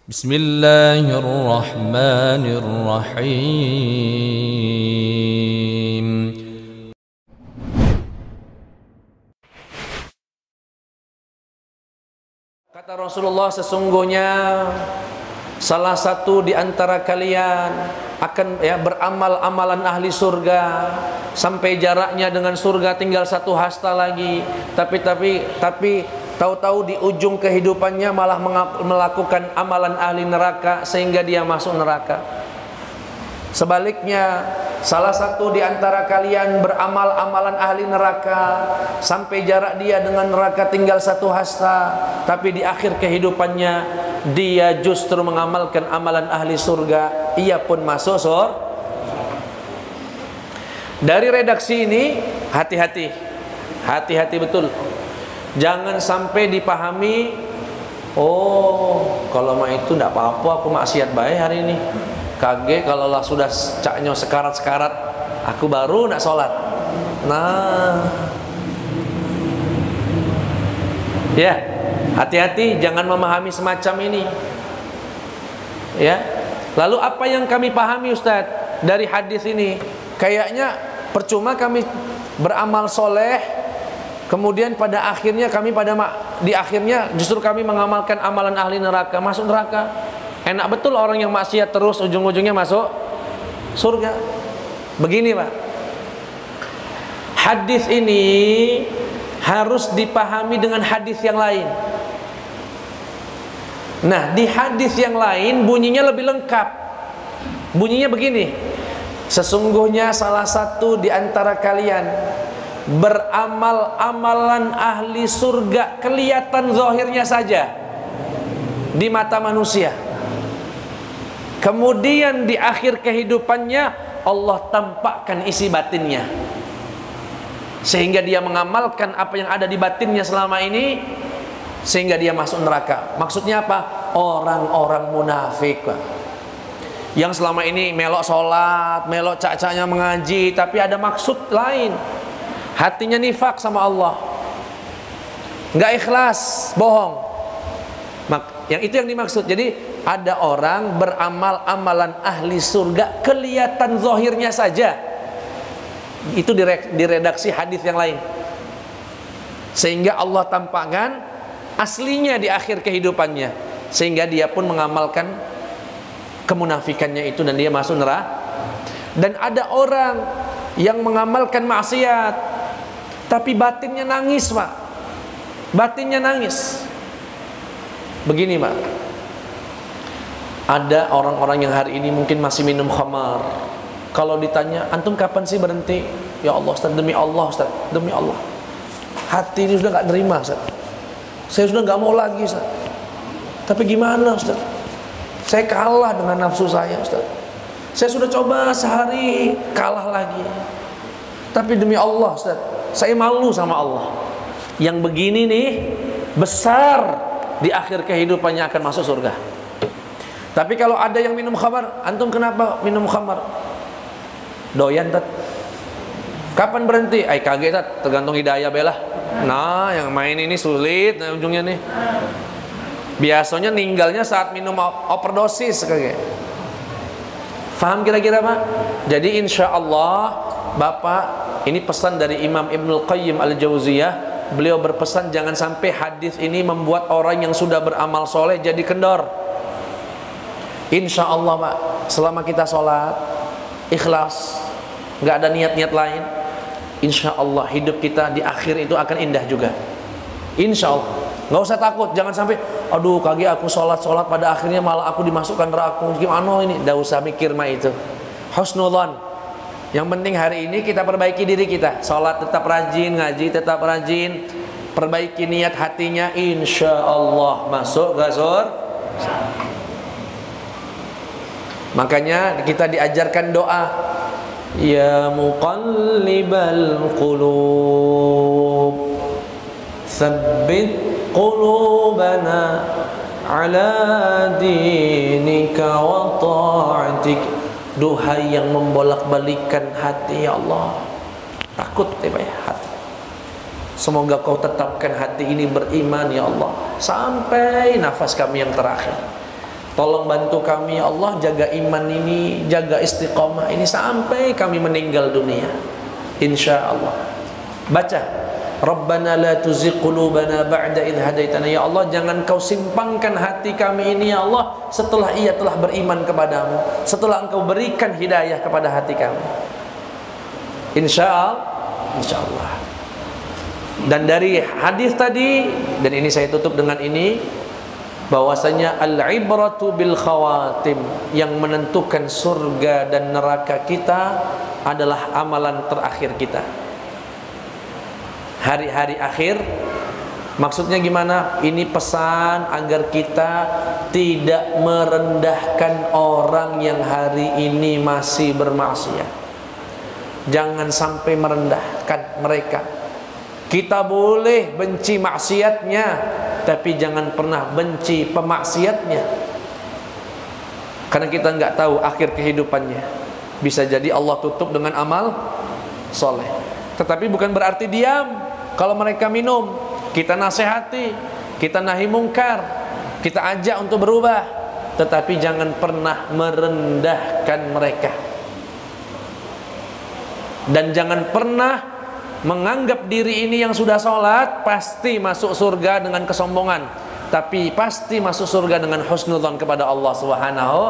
Bismillahirrahmanirrahim. Kata Rasulullah, sesungguhnya salah satu di antara kalian akan beramal amalan ahli surga sampai jaraknya dengan surga tinggal satu hasta lagi, tapi tahu-tahu di ujung kehidupannya malah melakukan amalan ahli neraka sehingga dia masuk neraka. Sebaliknya, salah satu di antara kalian beramal amalan ahli neraka sampai jarak dia dengan neraka tinggal satu hasta, tapi di akhir kehidupannya dia justru mengamalkan amalan ahli surga, ia pun masuk surga. Dari redaksi ini hati-hati betul. Jangan sampai dipahami, oh kalau mah itu tidak apa-apa, aku maksiat baik hari ini. Kage kalau lah sudah caknya sekarat-sekarat, aku baru nak sholat. Nah, ya, hati-hati, jangan memahami semacam ini. Ya, lalu apa yang kami pahami Ustadz dari hadis ini? Kayaknya percuma kami beramal soleh, kemudian pada akhirnya di akhirnya justru kami mengamalkan amalan ahli neraka, masuk neraka. Enak betul orang yang maksiat terus ujung-ujungnya masuk surga. Begini Pak, hadis ini harus dipahami dengan hadis yang lain. Nah, di hadis yang lain bunyinya lebih lengkap. Bunyinya begini: sesungguhnya salah satu di antara kalian beramal amalan ahli surga kelihatan zahirnya saja di mata manusia, kemudian di akhir kehidupannya Allah tampakkan isi batinnya sehingga dia mengamalkan apa yang ada di batinnya selama ini sehingga dia masuk neraka. Maksudnya apa? Orang-orang munafik Pak, yang selama ini melok sholat, melok cak-caknya mengaji, tapi ada maksud lain, hatinya nifak sama Allah, nggak ikhlas, bohong. Yang itu yang dimaksud. Jadi ada orang beramal amalan ahli surga kelihatan zahirnya saja, itu di redaksi hadis yang lain, sehingga Allah tampakkan aslinya di akhir kehidupannya sehingga dia pun mengamalkan kemunafikannya itu dan dia masuk neraka. Dan ada orang yang mengamalkan maksiat tapi batinnya nangis Pak, batinnya nangis. Begini Pak, ada orang-orang yang hari ini mungkin masih minum khamar. Kalau ditanya, antum kapan sih berhenti? Ya Allah Ustaz, demi Allah Ustaz, demi Allah, hati ini sudah gak nerima Ustaz, saya sudah gak mau lagi Ustaz. Tapi gimana Ustaz, saya kalah dengan nafsu saya Ustaz, saya sudah coba sehari kalah lagi, tapi demi Allah Ustaz, saya malu sama Allah. Yang begini nih besar di akhir kehidupannya akan masuk surga. Tapi kalau ada yang minum khamar, antum kenapa minum khamar? Doyan tat. Kapan berhenti? Ay kaget tat, tergantung hidayah belah. Nah, yang main ini sulit nah ujungnya nih. Biasanya ninggalnya saat minum overdosis kayak. Faham kira-kira Pak? Jadi insya Allah Bapak, ini pesan dari Imam Ibnul Qayyim Al-Jauziyah. Beliau berpesan jangan sampai hadis ini membuat orang yang sudah beramal soleh jadi kendor. Insya Allah Pak, selama kita sholat ikhlas, nggak ada niat-niat lain, insya Allah hidup kita di akhir itu akan indah juga. Insya Allah, nggak usah takut. Jangan sampai, aduh kaki aku sholat pada akhirnya malah aku dimasukkan neraka, gimana ini? Nggak usah mikir mah itu. Husnudzon. Yang penting hari ini kita perbaiki diri kita, sholat tetap rajin, ngaji tetap rajin, perbaiki niat hatinya, insya Allah masuk gasor. Makanya kita diajarkan doa, ya muqallibal qulub, tsabbit qulubana ala dinika wa ta'atik. Duhai yang membolak-balikan hati, ya Allah, takut ya hati. Semoga kau tetapkan hati ini beriman ya Allah sampai nafas kami yang terakhir. Tolong bantu kami ya Allah, jaga iman ini, jaga istiqomah ini sampai kami meninggal dunia, insya Allah. Baca, Rabbana la tuzigh qulubana ba'da idh hadaitana. Ya Allah, jangan kau simpangkan hati kami ini ya Allah setelah ia telah beriman kepadamu, setelah engkau berikan hidayah kepada hati kami. Insya Allah. Dan dari hadis tadi, dan ini saya tutup dengan ini, bahwasanya al-ibratu bil khawatim, yang menentukan surga dan neraka kita adalah amalan terakhir kita. Hari-hari akhir, maksudnya gimana? Ini pesan agar kita tidak merendahkan orang yang hari ini masih bermaksiat. Jangan sampai merendahkan mereka. Kita boleh benci maksiatnya, tapi jangan pernah benci pemaksiatnya, karena kita nggak tahu akhir kehidupannya. Bisa jadi Allah tutup dengan amal soleh. Tetapi bukan berarti diam. Kalau mereka minum, kita nasihati, kita nahi mungkar, kita ajak untuk berubah, tetapi jangan pernah merendahkan mereka. Dan jangan pernah menganggap diri ini yang sudah sholat pasti masuk surga dengan kesombongan, tapi pasti masuk surga dengan husnudzon kepada Allah Subhanahu